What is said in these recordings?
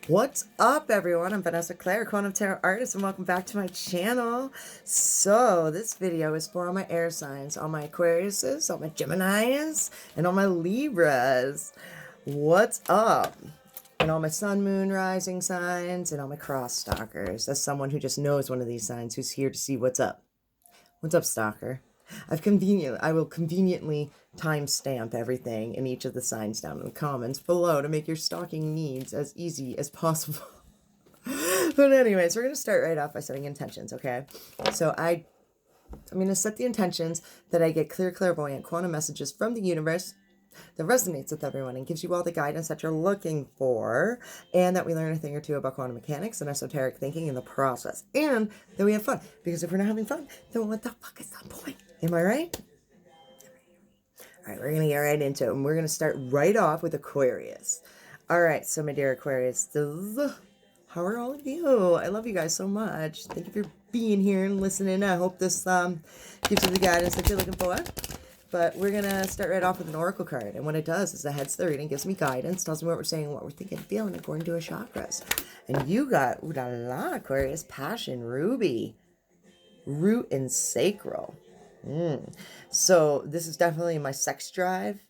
What's up, everyone? I'm Vanessa Claire, Quantum Tarot Artist, and welcome back to my channel. So, this video is for all my air signs, all my Aquariuses, all my Geminis, and all my Libras. What's up? And all my sun, moon, rising signs, and all my cross stalkers. As someone who just knows one of these signs, who's here to see what's up. What's up, stalker? I will conveniently timestamp everything in each of the signs down in the comments below to make your stalking needs as easy as possible. But anyways, we're going to start right off by setting intentions, okay? So I'm going to set the intentions that I get clear, clairvoyant quantum messages from the universe that resonates with everyone and gives you all the guidance that you're looking for, and that we learn a thing or two about quantum mechanics and esoteric thinking in the process, and that we have fun, because if we're not having fun, then what the fuck is the point? Am I right? All right, we're going to get right into it, and we're going to start right off with Aquarius. All right, so my dear Aquarius, how are all of you? I love you guys so much. Thank you for being here and listening. I hope this gives you the guidance that you're looking for. But we're going to start right off with an oracle card. And what it does is it heads the reading, gives me guidance, tells me what we're saying, what we're thinking, feeling according to our chakras. And you got, ooh la la, Aquarius, passion, ruby, root, and sacral. So this is definitely my sex drive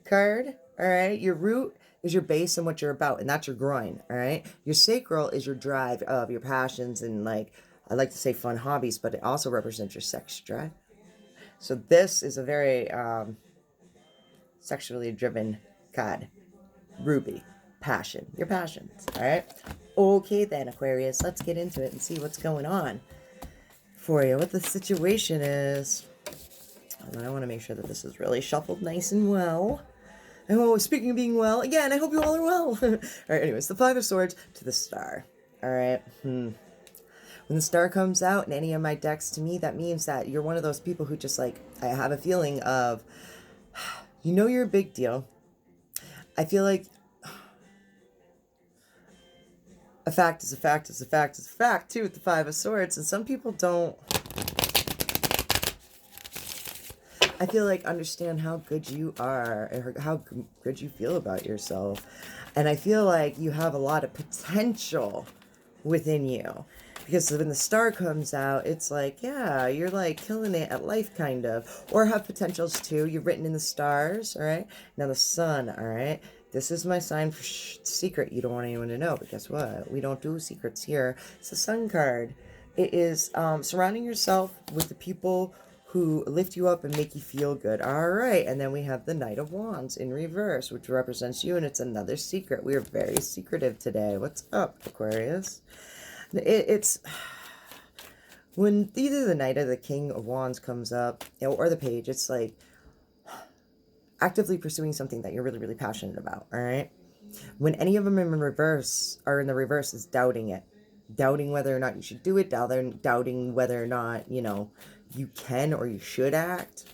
card. All right. Your root is your base and what you're about, and that's your groin. All right. Your sacral is your drive of your passions and, like, I like to say fun hobbies, but it also represents your sex drive. So this is a very sexually driven card. Ruby. Passion. Your passions. All right. Okay then, Aquarius. Let's get into it and see what's going on for you. What the situation is. And I want to make sure that this is really shuffled nice and well. And oh, speaking of being well, again, I hope you all are well. All right, anyways, the Five of Swords to the Star. All right. When the star comes out in any of my decks, to me, that means that you're one of those people who just, like, I have a feeling of, you know, you're a big deal. I feel like a fact is a fact is a fact is a fact, too, with the Five of Swords. And some people don't, I feel like, understand how good you are or how good you feel about yourself. And I feel like you have a lot of potential within you. Because when the star comes out, it's like, yeah, you're like killing it at life, kind of. Or have potentials too. You're written in the stars, all right? Now the sun, all right? This is my sign for secret you don't want anyone to know. But guess what? We don't do secrets here. It's the sun card. It is surrounding yourself with the people who lift you up and make you feel good. All right. And then we have the Knight of Wands in reverse, which represents you. And it's another secret. We are very secretive today. What's up, Aquarius? It's when either the Knight or the King of Wands comes up, or the Page, it's like actively pursuing something that you're really, really passionate about, all right? When any of them in reverse are in the reverse, is doubting it. Doubting whether or not you should do it, doubting whether or not, you know, you can or you should act.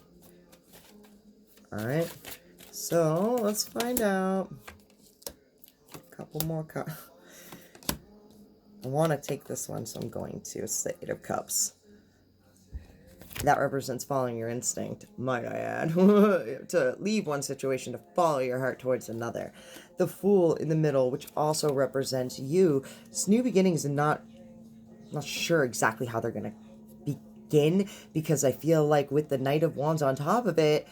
All right? So, let's find out. A couple more cards. I want to take this one, so I'm going to. It's the Eight of Cups. That represents following your instinct, might I add. To leave one situation to follow your heart towards another. The Fool in the middle, which also represents you. It's new beginnings, and not sure exactly how they're going to begin, because I feel like with the Knight of Wands on top of it,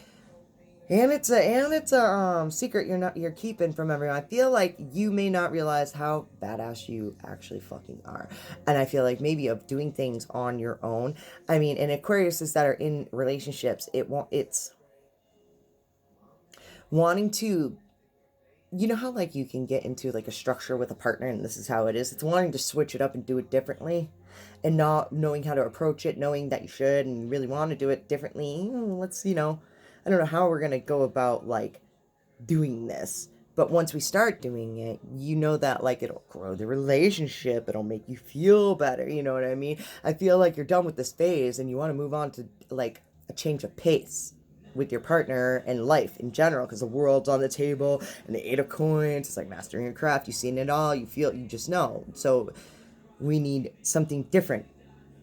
and it's a secret you're keeping from everyone. I feel like you may not realize how badass you actually fucking are. And I feel like maybe of doing things on your own. I mean, and Aquariuses that are in relationships, it's wanting to, you know how, like, you can get into, like, a structure with a partner and this is how it is. It's wanting to switch it up and do it differently, and not knowing how to approach it, knowing that you should and really want to do it differently. Let's, you know, I don't know how we're going to go about, like, doing this. But once we start doing it, you know that, like, it'll grow the relationship. It'll make you feel better. You know what I mean? I feel like you're done with this phase and you want to move on to, like, a change of pace with your partner and life in general, because the world's on the table and the Eight of Coins. It's like mastering your craft. You've seen it all. You feel, you just know. So we need something different.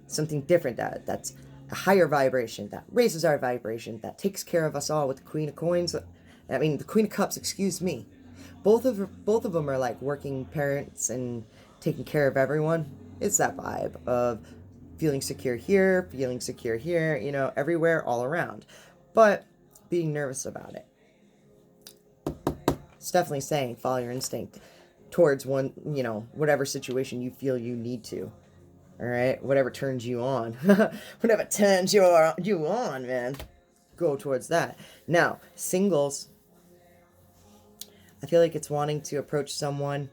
Something different that's a higher vibration, that raises our vibration, that takes care of us all with the Queen of Coins. I mean, the Queen of Cups, excuse me. both of them are like working parents and taking care of everyone. It's that vibe of feeling secure here, feeling secure here, you know, everywhere, all around. But being nervous about it. It's definitely saying follow your instinct towards one, you know, whatever situation you feel you need to. All right, whatever turns you on, whatever turns you on, man, go towards that. Now, singles, I feel like it's wanting to approach someone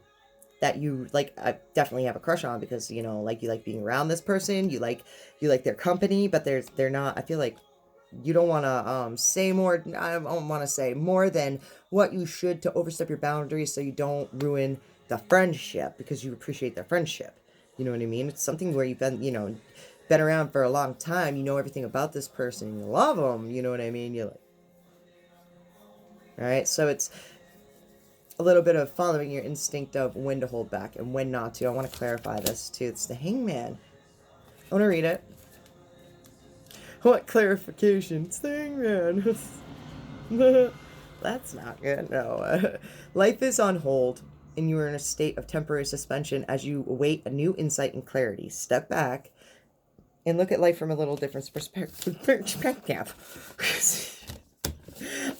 that you like. I definitely have a crush on because you know, like you like being around this person, you like their company, but they're not. I feel like you don't want to say more. I don't want to say more than what you should to overstep your boundaries, so you don't ruin the friendship because you appreciate their friendship. You know what I mean? It's something where you've been, you know, been around for a long time. You know everything about this person. You love them. You know what I mean? You're like, all right. So it's a little bit of following your instinct of when to hold back and when not to. I want to clarify this too. It's the Hangman. I want to read it. I want clarification. It's the Hangman. That's not good. No. Life is on hold, and you are in a state of temporary suspension as you await a new insight and clarity. Step back and look at life from a little different perspective.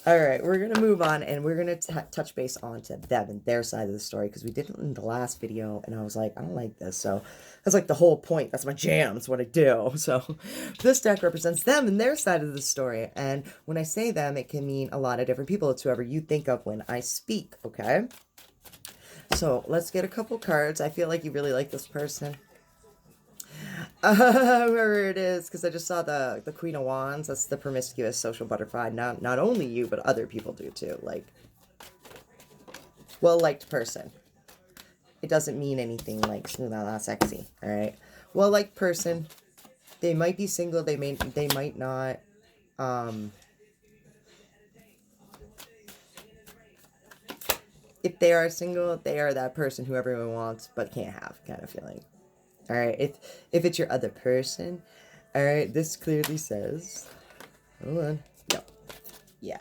All right, we're going to move on, and we're going to touch base on to them and their side of the story, because we did it in the last video, and I was like, I don't like this. So that's like the whole point. That's my jam. That's what I do. So this deck represents them and their side of the story. And when I say them, it can mean a lot of different people. It's whoever you think of when I speak, okay? So let's get a couple cards. I feel like you really like this person. Whoever it is, because I just saw the Queen of Wands. That's the promiscuous social butterfly. Not only you, but other people do too. Like, well-liked person. It doesn't mean anything like smooth out, not sexy. All right, well-liked person. They might be single. They might not. If they are single, they are that person who everyone wants but can't have, kind of feeling. All right, if it's your other person, all right, this clearly says, hold on, no, yeah,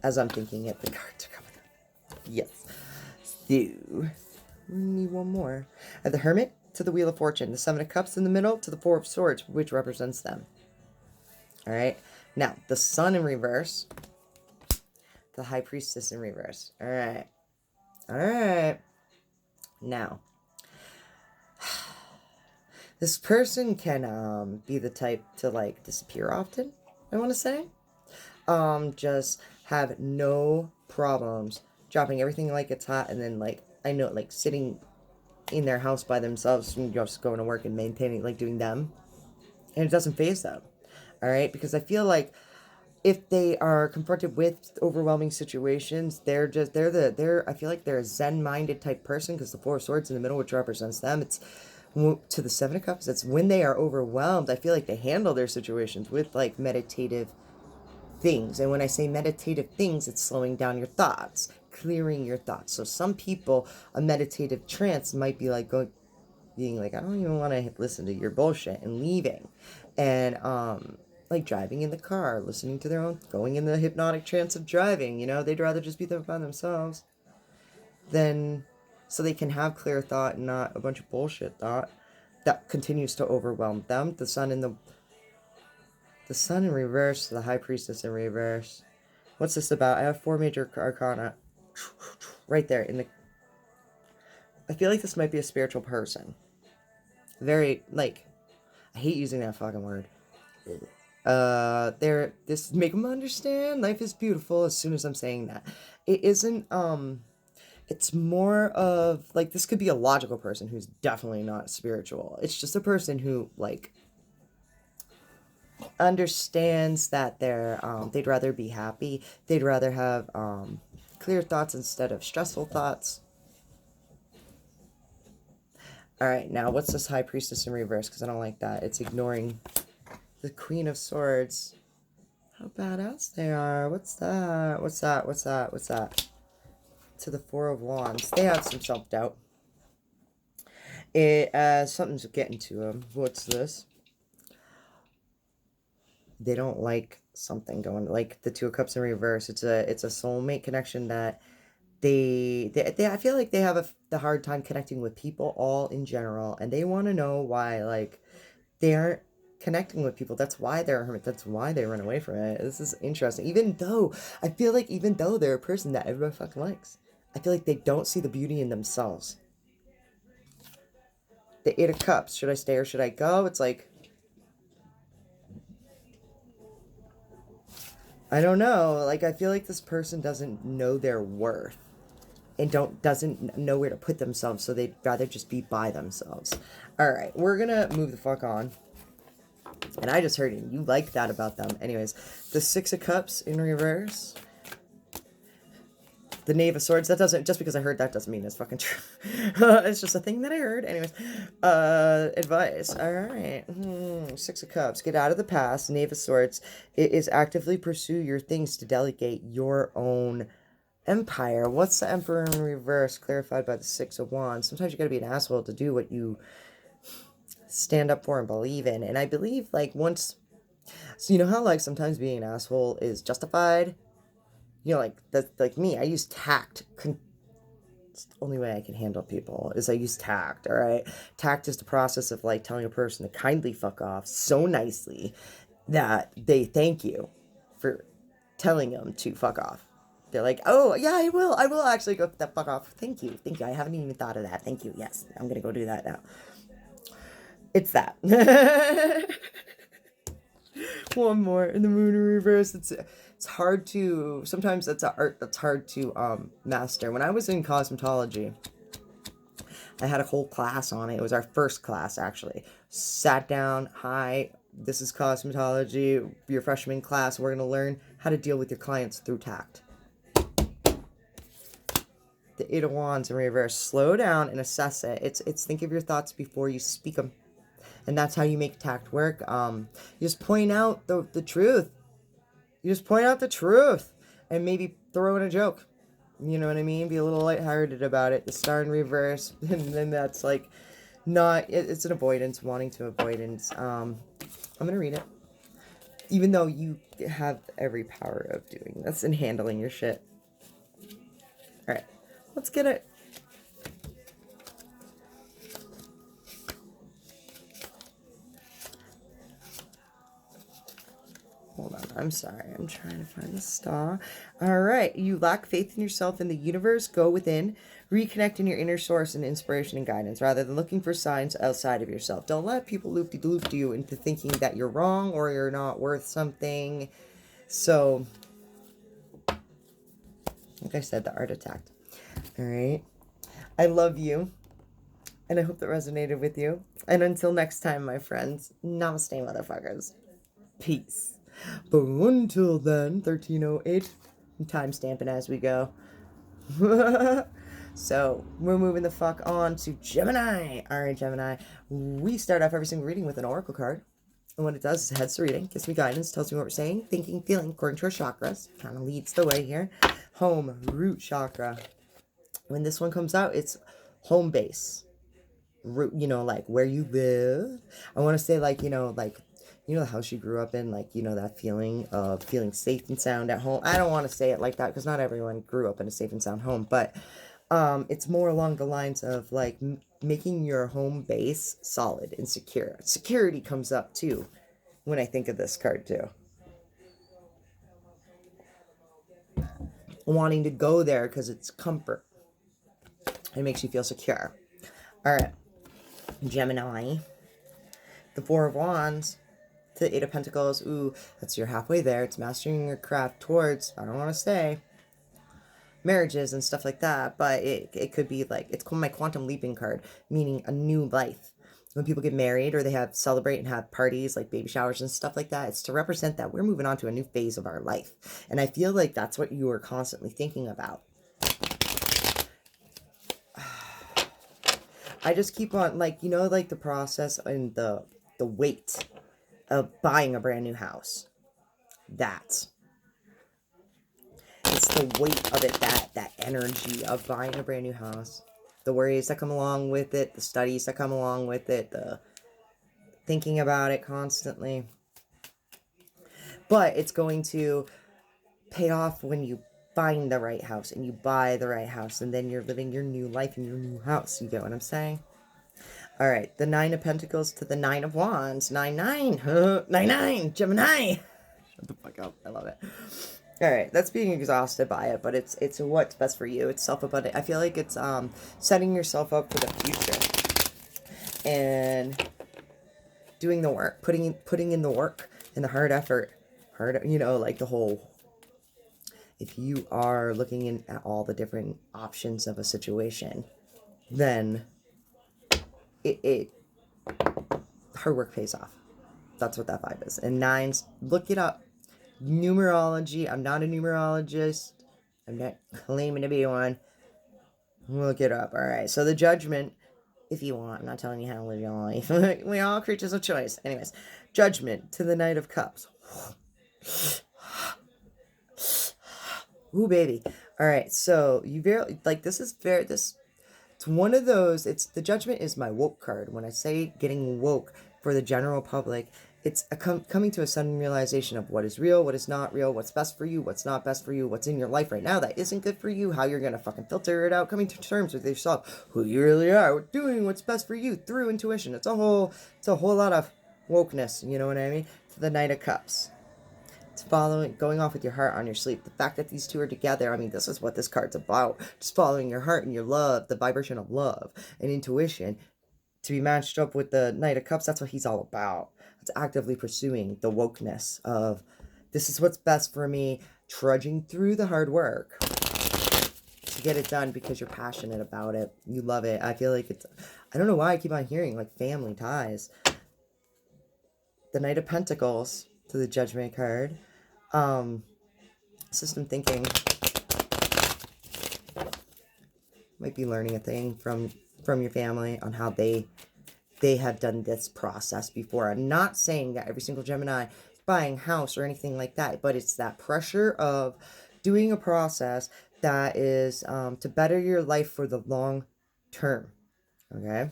as I'm thinking it, the cards are coming up. Yes, so, we need one more. The Hermit to the Wheel of Fortune, the Seven of Cups in the middle to the Four of Swords, which represents them. All right, now, the Sun in reverse, the High Priestess in reverse. All right, now, this person can be the type to like disappear often, I want to say. Just have no problems dropping everything like it's hot, and then like I know like sitting in their house by themselves and just going to work and maintaining, like doing them, and it doesn't faze them. All right, because I feel like if they are confronted with overwhelming situations, they're I feel like they're a zen-minded type person, because the Four of Swords in the middle, which represents them, it's to the Seven of Cups. It's when they are overwhelmed, I feel like they handle their situations with like meditative things. And when I say meditative things, it's slowing down your thoughts, clearing your thoughts. So some people, a meditative trance might be like being like, I don't even want to listen to your bullshit, and leaving. And like driving in the car, listening to their own, going in the hypnotic trance of driving, you know, they'd rather just be there by themselves than, so they can have clear thought and not a bunch of bullshit thought that continues to overwhelm them. The Sun in reverse, the High Priestess in reverse. What's this about? I have 4 major arcana right there in the, I feel like this might be a spiritual person. Very, like, I hate using that fucking word. This make them understand life is beautiful as soon as I'm saying that. It isn't, it's more of, like, this could be a logical person who's definitely not spiritual. It's just a person who, like, understands that they'd rather be happy. They'd rather have clear thoughts instead of stressful thoughts. All right, now what's this High Priestess in reverse? Because I don't like that. It's ignoring the Queen of Swords. How badass they are. What's that? What's that? To the Four of Wands. They have some self-doubt. Something's getting to them. What's this? They don't like something going, like the Two of Cups in reverse. It's a soulmate connection that I feel like they have the hard time connecting with people all in general, and they want to know why, like, they aren't connecting with people. That's why they're a hermit. That's why they run away from it. This is interesting. Even though, I feel like even though they're a person that everybody fucking likes, I feel like they don't see the beauty in themselves. The Eight of Cups. Should I stay or should I go? It's like, I don't know. Like, I feel like this person doesn't know their worth and doesn't know where to put themselves, so they'd rather just be by themselves. All right, we're gonna move the fuck on. And I just heard it. You like that about them. Anyways, the Six of Cups in reverse. The Knave of Swords. That doesn't, just because I heard that doesn't mean it's fucking true. It's just a thing that I heard. Anyways, advice. All right. Six of Cups. Get out of the past. Knave of Swords. It is actively pursue your things to delegate your own empire. What's the Emperor in reverse? Clarified by the Six of Wands. Sometimes you gotta be an asshole to do what you stand up for and believe in. And I believe, like, once, so you know how, like, sometimes being an asshole is justified? You know, like, that's like me. I use tact. It's the only way I can handle people is I use tact, all right? Tact is the process of, like, telling a person to kindly fuck off so nicely that they thank you for telling them to fuck off. They're like, oh, yeah, I will actually go the fuck off. Thank you. I haven't even thought of that. Thank you. Yes, I'm going to go do that now. It's that. One more in the Moon in reverse. It's hard to, sometimes that's an art that's hard to master. When I was in cosmetology, I had a whole class on it. It was our first class, actually. Sat down, hi, this is cosmetology, your freshman class. We're going to learn how to deal with your clients through tact. The Eight of Wands in reverse. Slow down and assess it. It's think of your thoughts before you speak them. And that's how you make tact work. You just point out the truth. You just point out the truth. And maybe throw in a joke. You know what I mean? Be a little lighthearted about it. The Star in reverse. And then that's like not... It's an avoidance. Wanting to avoidance. I'm going to read it. Even though you have every power of doing this and handling your shit. Alright. Let's get it. Hold on, I'm sorry. I'm trying to find the star. All right. You lack faith in yourself and the universe. Go within. Reconnect in your inner source and inspiration and guidance rather than looking for signs outside of yourself. Don't let people loop-de-loop you into thinking that you're wrong or you're not worth something. So, like I said, the art of tact. All right. I love you. And I hope that resonated with you. And until next time, my friends, namaste, motherfuckers. Peace. But until then, 1308, I'm time stamping as we go. So, we're moving the fuck on to Gemini. Alright, Gemini. We start off every single reading with an oracle card. And what it does is it heads the reading, gives me guidance, tells me what we're saying, thinking, feeling, according to our chakras. Kind of leads the way here. Home, root chakra. When this one comes out, it's home base. Root, you know, like where you live. I want to say, like, you know, the house you grew up in, like, you know, that feeling of feeling safe and sound at home. I don't want to say it like that because not everyone grew up in a safe and sound home, but it's more along the lines of, like, making your home base solid and secure. Security comes up, too, when I think of this card, too. Wanting to go there because it's comfort. It makes you feel secure. All right. Gemini. The Four of Wands. To the Eight of Pentacles. Ooh, that's you're halfway there. It's mastering your craft towards, I don't want to say, marriages and stuff like that, but it could be like, it's called my quantum leaping card, meaning a new life. When people get married or they have celebrate and have parties like baby showers and stuff like that, it's to represent that we're moving on to a new phase of our life. And I feel like that's what you are constantly thinking about. I just keep on, like, you know, like the process and the weight of buying a brand new house. It's the weight of it, that energy of buying a brand new house. The worries that come along with it, the studies that come along with it, the thinking about it constantly. But it's going to pay off when you find the right house and you buy the right house, and then you're living your new life in your new house. You get what I'm saying? All right, the Nine of Pentacles to the Nine of Wands. 9-9. 9-9. Gemini. Shut the fuck up. I love it. All right, that's being exhausted by it, but it's what's best for you. It's self-abundant. I feel like it's setting yourself up for the future and doing the work, putting in the work and the hard effort. You know, like the whole, if you are looking in at all the different options of a situation, then hard work pays off. That's what that vibe is. And nines, look it up. Numerology. I'm not a numerologist. I'm not claiming to be one. Look it up. All right. So the Judgment, if you want. I'm not telling you how to live your life. We all creatures of choice. Anyways, Judgment to the Knight of Cups. Ooh, baby. All right. So you very like this is very this. It's one of those. It's the Judgment is my woke card. When I say getting woke for the general public, it's coming to a sudden realization of what is real, what is not real, what's best for you, what's not best for you, what's in your life right now that isn't good for you, how you're going to fucking filter it out, coming to terms with yourself, who you really are, doing what's best for you through intuition. It's a whole lot of wokeness, you know what I mean? To the Knight of Cups. It's going off with your heart on your sleep. The fact that these two are together, I mean, this is what this card's about. Just following your heart and your love, the vibration of love and intuition to be matched up with the Knight of Cups. That's what he's all about. It's actively pursuing the wokeness of this is what's best for me, trudging through the hard work to get it done because you're passionate about it. You love it. I feel like it's, I don't know why I keep on hearing like family ties. The Knight of Pentacles to the Judgment card. System thinking. Might be learning a thing from your family on how they have done this process before. I'm not saying that every single Gemini is buying a house or anything like that, but it's that pressure of doing a process that is to better your life for the long term. Okay.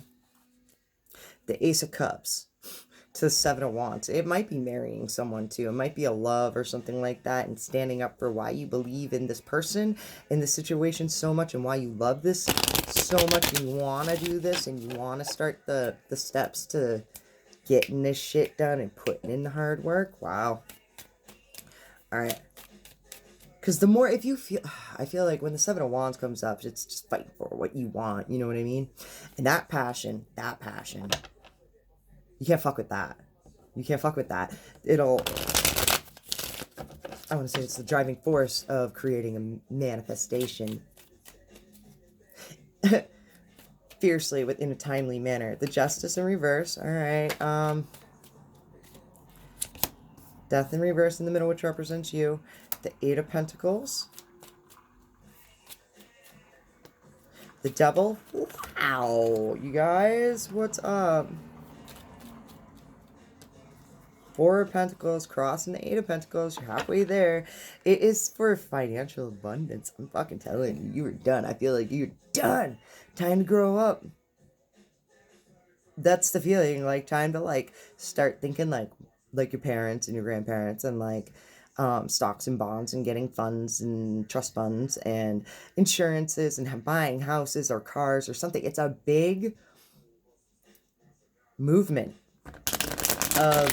The Ace of Cups to the Seven of Wands. It might be marrying someone too. It might be a love or something like that, and standing up for why you believe in this person, in this situation so much, and why you love this so much, and you want to do this, and you want to start the steps to getting this shit done and putting in the hard work. Wow. All right. Because the more, if you feel, I feel like when the Seven of Wands comes up, it's just fighting for what you want. You know what I mean? And that passion, you can't fuck with that. You can't fuck with that. It'll, I want to say it's the driving force of creating a manifestation fiercely within a timely manner. The Justice in reverse. All right. Death in reverse in the middle, which represents you. The Eight of Pentacles. The Devil. Wow. You guys, what's up? Four of Pentacles crossing the Eight of Pentacles. You're halfway there. It is for financial abundance. I'm fucking telling you, you were done. I feel like you're done. Time to grow up. That's the feeling. Like time to like start thinking like your parents and your grandparents, and like stocks and bonds and getting funds and trust funds and insurances and buying houses or cars or something. It's a big movement of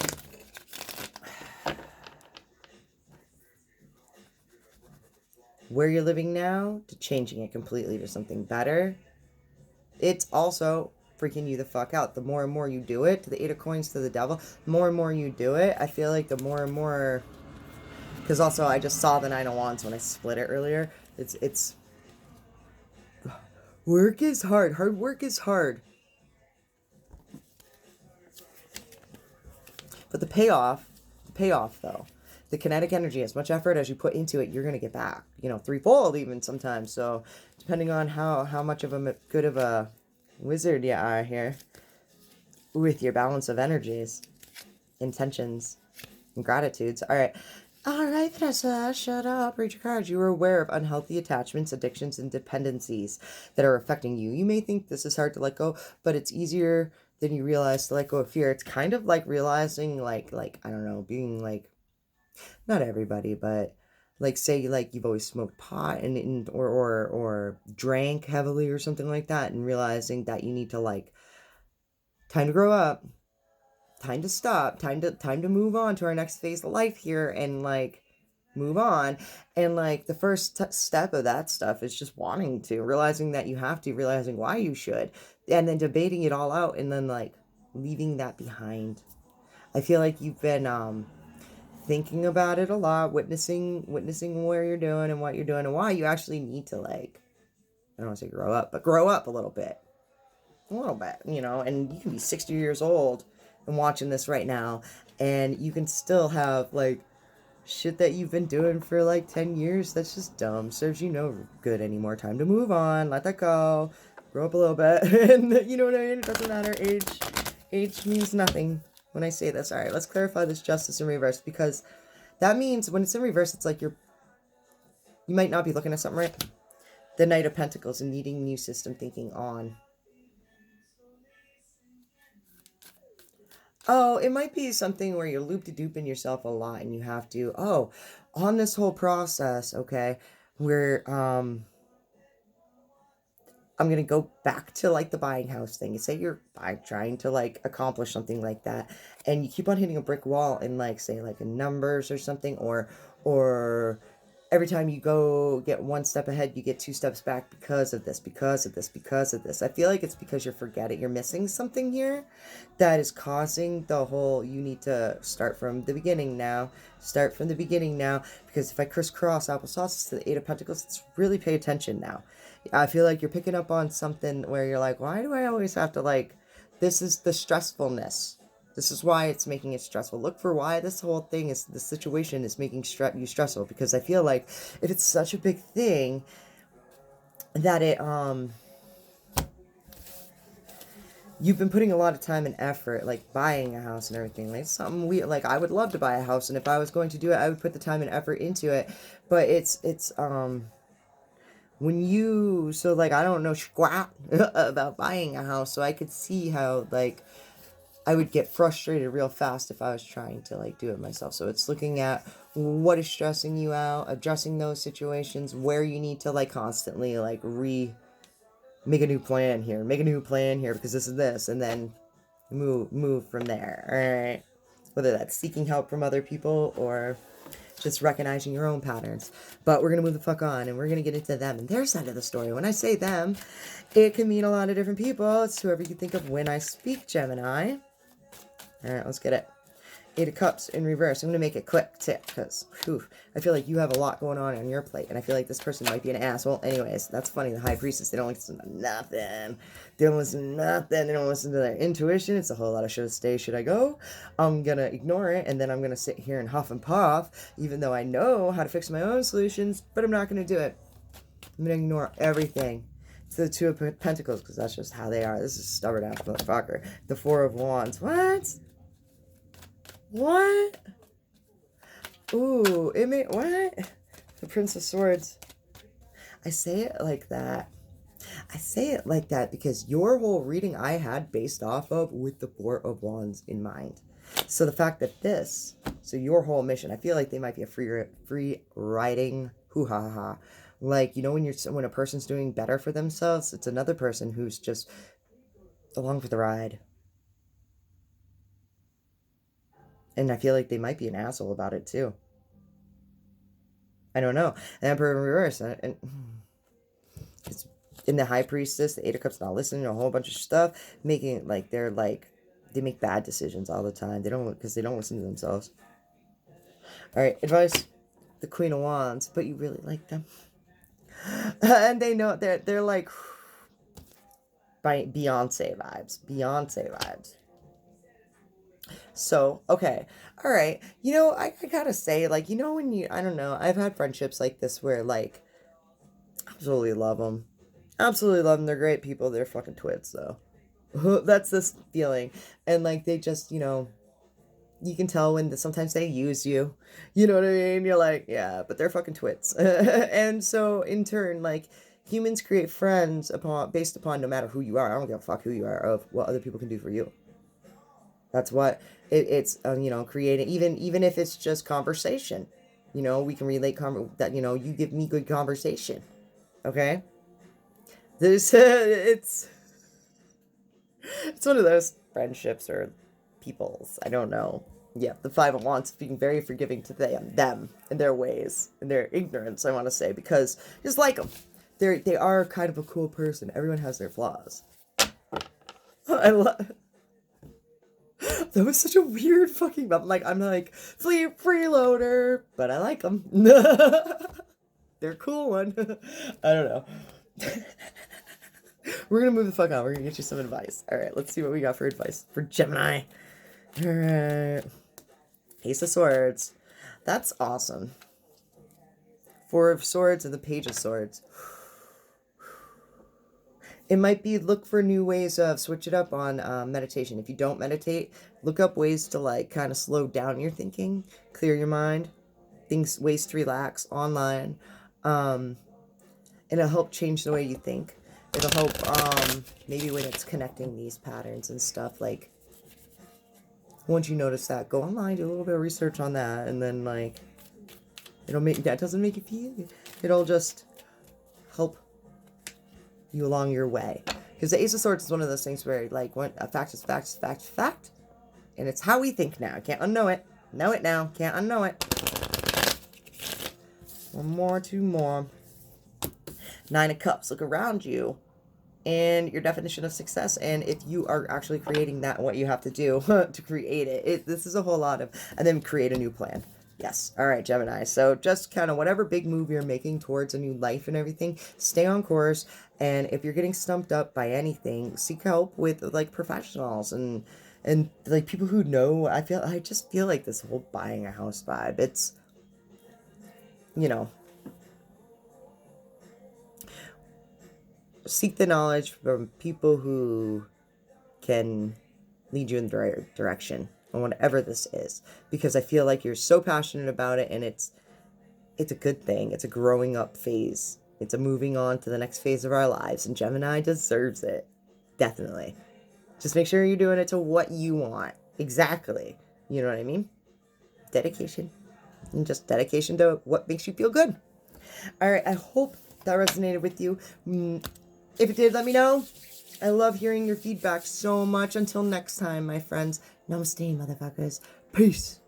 where you're living now to changing it completely to something better. It's also freaking you the fuck out. The more and more you do it, to the Eight of Coins to the Devil, the more and more you do it, I feel like the more and more, because also I just saw the Nine of Wands when I split it earlier. It's work is hard. Hard work is hard. But the payoff though, the kinetic energy, as much effort as you put into it, you're going to get back, you know, threefold even sometimes. So depending on how much of a good of a wizard you are here with your balance of energies, intentions, and gratitudes. All right, Vanessa, shut up. Read your cards. You are aware of unhealthy attachments, addictions, and dependencies that are affecting you. You may think this is hard to let go, but it's easier than you realize to let go of fear. It's kind of like realizing, like I don't know, being like, not everybody, but like say like you've always smoked pot or drank heavily or something like that, and realizing that you need to like time to grow up, time to stop, time to move on to our next phase of life here, and like move on. And like the first step of that stuff is just wanting to, realizing that you have to, realizing why you should, and then debating it all out, and then like leaving that behind. I feel like you've been thinking about it a lot, witnessing where you're doing and what you're doing and why you actually need to, like, I don't want to say grow up, but grow up a little bit, you know. And you can be 60 years old and watching this right now, and you can still have like shit that you've been doing for like 10 years that's just dumb, serves you no good anymore. Time to move on, let that go, grow up a little bit. And you know what I mean? It doesn't matter. Age means nothing when I say this. All right, let's clarify this justice in reverse, because that means when it's in reverse, it's like you might not be looking at something right. The Knight of Pentacles and needing new system thinking on. Oh, it might be something where you're loop-de-dooping yourself a lot, and you have to, on this whole process, okay, where, I'm going to go back to like the buying house thing. You say you're trying to like accomplish something like that, and you keep on hitting a brick wall in like, say like in numbers or something, or every time you go get one step ahead, you get two steps back because of this, because of this, because of this. I feel like it's because you're forgetting, you're missing something here that is causing the whole, you need to start from the beginning now. Start from the beginning now, because if I crisscross applesauce to the Eight of Pentacles, let's really pay attention now. I feel like you're picking up on something where you're like, why do I always have to like, this is the stressfulness. This is why it's making it stressful. Look for why this whole thing is, the situation is making you stressful. Because I feel like if it's such a big thing that you've been putting a lot of time and effort, like buying a house and everything. Like something like I would love to buy a house, and if I was going to do it, I would put the time and effort into it. But it's when you, so like I don't know squat about buying a house, so I could see how like I would get frustrated real fast if I was trying to like do it myself. So it's looking at what is stressing you out, addressing those situations where you need to like constantly like make a new plan here, because this is this, and then move from there. All right, whether that's seeking help from other people or just recognizing your own patterns. But we're going to move the fuck on, and we're going to get into them and their side of the story. When I say them, it can mean a lot of different people. It's whoever you think of when I speak, Gemini. All right, let's get it. Eight of Cups in reverse. I'm going to make it quick too, because I feel like you have a lot going on your plate, and I feel like this person might be an asshole. Anyways, that's funny. The High Priestess, they don't listen to nothing. They don't listen to nothing. They don't listen to their intuition. It's a whole lot of should I stay, should I go? I'm going to ignore it, and then I'm going to sit here and huff and puff, even though I know how to fix my own solutions, but I'm not going to do it. I'm going to ignore everything. It's the Two of Pentacles, because that's just how they are. This is a stubborn ass motherfucker. The Four of Wands. What? Ooh, what? The Prince of Swords. I say it like that. Because your whole reading I had based off of with the Four of Wands in mind. So the fact that so your whole mission, I feel like they might be a free riding hoo-ha-ha. Like, you know, when a person's doing better for themselves, it's another person who's just along for the ride. And I feel like they might be an asshole about it too. I don't know. The Emperor in reverse. And it's in the High Priestess, the Eight of Cups not listening to a whole bunch of stuff. Making it like they make bad decisions all the time. Because they don't listen to themselves. Alright, advice. The Queen of Wands. But you really like them. And they know they're like Beyonce vibes. So, okay. All right. You know, I gotta say, like, you know, I don't know, I've had friendships like this where, like, absolutely love them. They're great people. They're fucking twits, though. That's this feeling. And, like, they just, you know, you can tell when sometimes they use you. You know what I mean? You're like, yeah, but they're fucking twits. And so, in turn, like, humans create friends based upon no matter who you are. I don't give a fuck who you are, of what other people can do for you. That's what it's you know, creating, even if it's just conversation. You know, we can relate that, you know, you give me good conversation. Okay? There's, it's one of those friendships or peoples. I don't know. Yeah, the Five of Wands being very forgiving to them in their ways, in their ignorance, I want to say, because just like them. They are kind of a cool person. Everyone has their flaws. I love... That was such a weird fucking... I'm like, freeloader, but I like them. They're a cool one. I don't know. We're gonna move the fuck on. We're gonna get you some advice. All right, let's see what we got for advice for Gemini. All right. Ace of Swords. That's awesome. Four of Swords and the Page of Swords. It might be look for new ways of switch it up on meditation. If you don't meditate, look up ways to like kind of slow down your thinking, clear your mind, ways to relax online. And it'll help change the way you think. It'll help maybe when it's connecting these patterns and stuff, like once you notice that, go online, do a little bit of research on that, and then like that doesn't make you feel, it'll just help you along your way. Because the Ace of Swords is one of those things where like when a fact is fact is fact is fact, and it's how we think now. Can't unknow it. Know it now. Can't unknow it. One more, two more. Nine of Cups. Look around you and your definition of success, and if you are actually creating that and what you have to do to create it. This is a whole lot of, and then create a new plan. Yes. All right, Gemini. So just kind of whatever big move you're making towards a new life and everything, stay on course. And if you're getting stumped up by anything, seek help with like professionals and like people who know. I just feel like this whole buying a house vibe, it's, you know, seek the knowledge from people who can lead you in the right direction on whatever this is, because I feel like you're so passionate about it, and it's a good thing. It's a growing up phase. It's a moving on to the next phase of our lives, and Gemini deserves it. Definitely. Just make sure you're doing it to what you want. Exactly. You know what I mean? Dedication. And just dedication to what makes you feel good. All right. I hope that resonated with you. If it did, let me know. I love hearing your feedback so much. Until next time, my friends. Namaste, motherfuckers. Peace.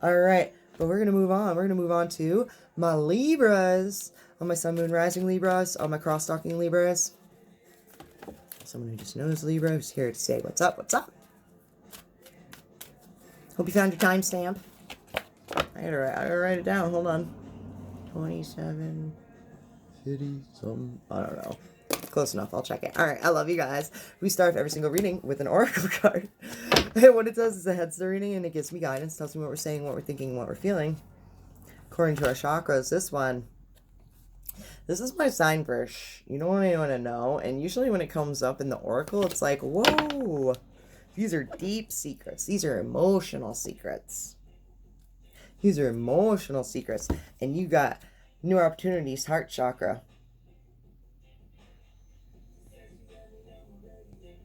All right. But we're going to move on. We're going to move on to my Libras. All my Sun, Moon, Rising Libras. All my cross-stalking Libras. Someone who just knows Libra who's here to say what's up, what's up. Hope you found your timestamp. I gotta write it down. Hold on. 27, 50, something. I don't know. Close enough. I'll check it. All right. I love you guys. We start every single reading with an oracle card. And what it does is it heads the reading and it gives me guidance, tells me what we're saying, what we're thinking, what we're feeling. According to our chakras, this is my sign verse. You don't really want to know. And usually when it comes up in the oracle, it's like, whoa, these are deep secrets. These are emotional secrets. These are emotional secrets. And you got new opportunities, heart chakra.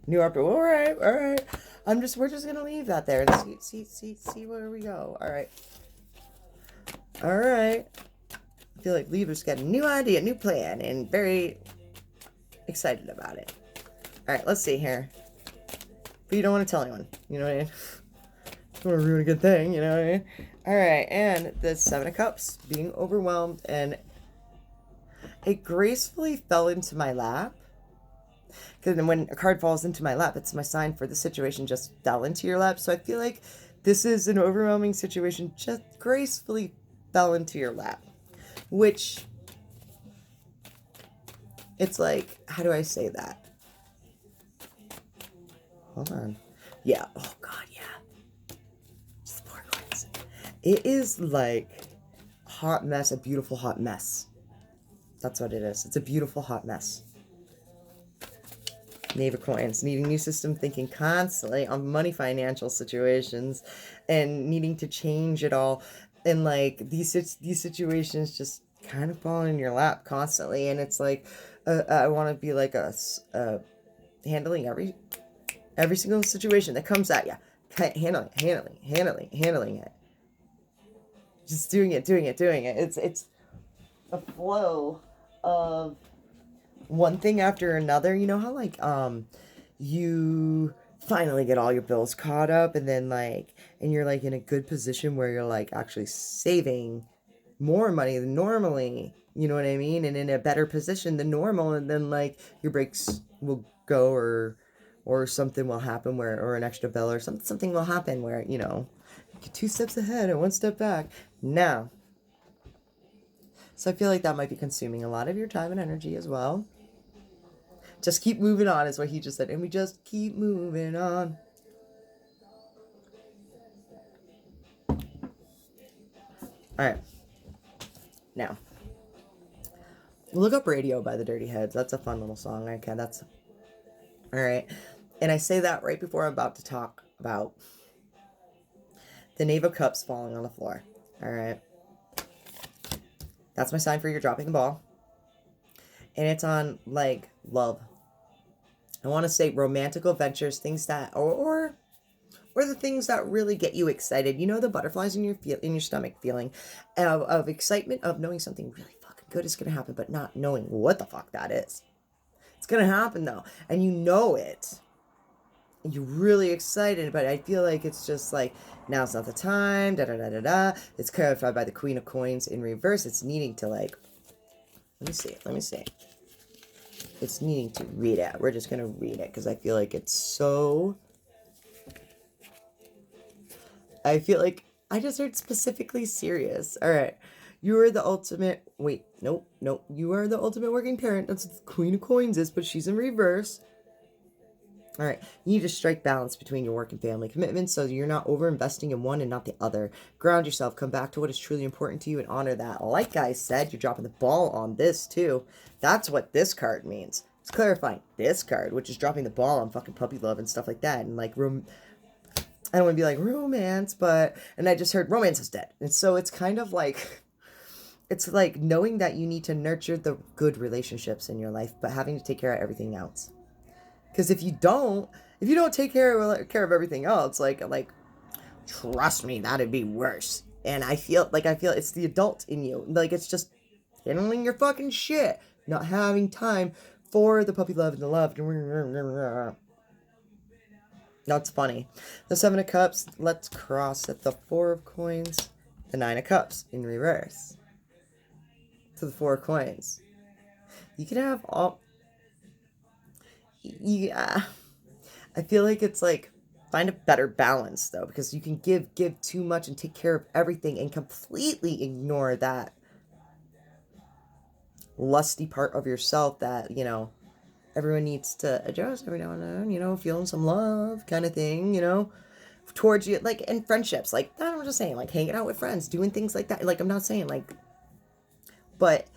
New opportunity. All right, all right. We're just gonna leave that there and see where we go. All right. All right. I feel like Libra's got a new idea, new plan, and very excited about it. All right, let's see here. But you don't want to tell anyone. You know what I mean? Don't want to ruin a good thing. You know what I mean? All right, and the Seven of Cups, being overwhelmed, and it gracefully fell into my lap. Because when a card falls into my lap, it's my sign for the situation just fell into your lap. So I feel like this is an overwhelming situation, just gracefully fell into your lap. Which, it's like, how do I say that? Hold on. Yeah. Oh, God, yeah. Just 4 cards. It is like a hot mess, a beautiful hot mess. That's what it is. It's a beautiful hot mess. Knave of Coins, needing new system thinking constantly on money, financial situations, and needing to change it all. And like these situations just kind of fall in your lap constantly, and it's like I want to be like handling every single situation that comes at you, handling it. Just doing it, doing it, doing it. It's a flow of one thing after another. You know how like you finally get all your bills caught up, and then like, and you're like in a good position where you're like actually saving more money than normally, you know what I mean, and in a better position than normal, and then like your breaks will go, or something will happen where, or an extra bill or something will happen where, you know, get 2 steps ahead and 1 step back now. So I feel like that might be consuming a lot of your time and energy as well. Just keep moving on is what he just said, and we just keep moving on. All right, now look up Radio by the Dirty Heads. That's a fun little song. Okay, that's all right. And I say that right before I'm about to talk about the Knave of Cups falling on the floor. All right, that's my sign for you're dropping the ball, and it's on like love. I want to say romantic ventures, things that, or the things that really get you excited. You know, the butterflies in your stomach feeling of excitement of knowing something really fucking good is going to happen, but not knowing what the fuck that is. It's going to happen though, and you know it. And you're really excited, but I feel like it's just like, now's not the time, da da da da da. It's clarified by the Queen of Coins in reverse. It's needing to like, let me see. It's needing to read it. We're just going to read it because I feel like it's so... I feel like I just heard specifically serious. All right. You are the ultimate... Wait, nope. You are the ultimate working parent. That's what the Queen of Coins is, but she's in reverse. All right. You need to strike balance between your work and family commitments so you're not over-investing in one and not the other. Ground yourself. Come back to what is truly important to you and honor that. Like I said, you're dropping the ball on this too. That's what this card means. It's clarifying this card, which is dropping the ball on fucking puppy love and stuff like that. And like... I don't want to be like romance, but, and I just heard romance is dead. And so it's kind of like, it's like knowing that you need to nurture the good relationships in your life, but having to take care of everything else. Because if you don't take care of everything else, like, trust me, that'd be worse. And I feel it's the adult in you. Like, it's just handling your fucking shit, not having time for the puppy love and the love. That's funny. The 7 of Cups, let's cross at the 4 of Coins, the 9 of Cups in reverse to the 4 of Coins. You can have all... Yeah. I feel like it's like, find a better balance though, because you can give too much and take care of everything and completely ignore that lusty part of yourself that, you know, everyone needs to adjust every now and then, you know, feeling some love kind of thing, you know, towards you, like, in friendships, like, I'm just saying, like, hanging out with friends, doing things like that, like, I'm not saying, like, but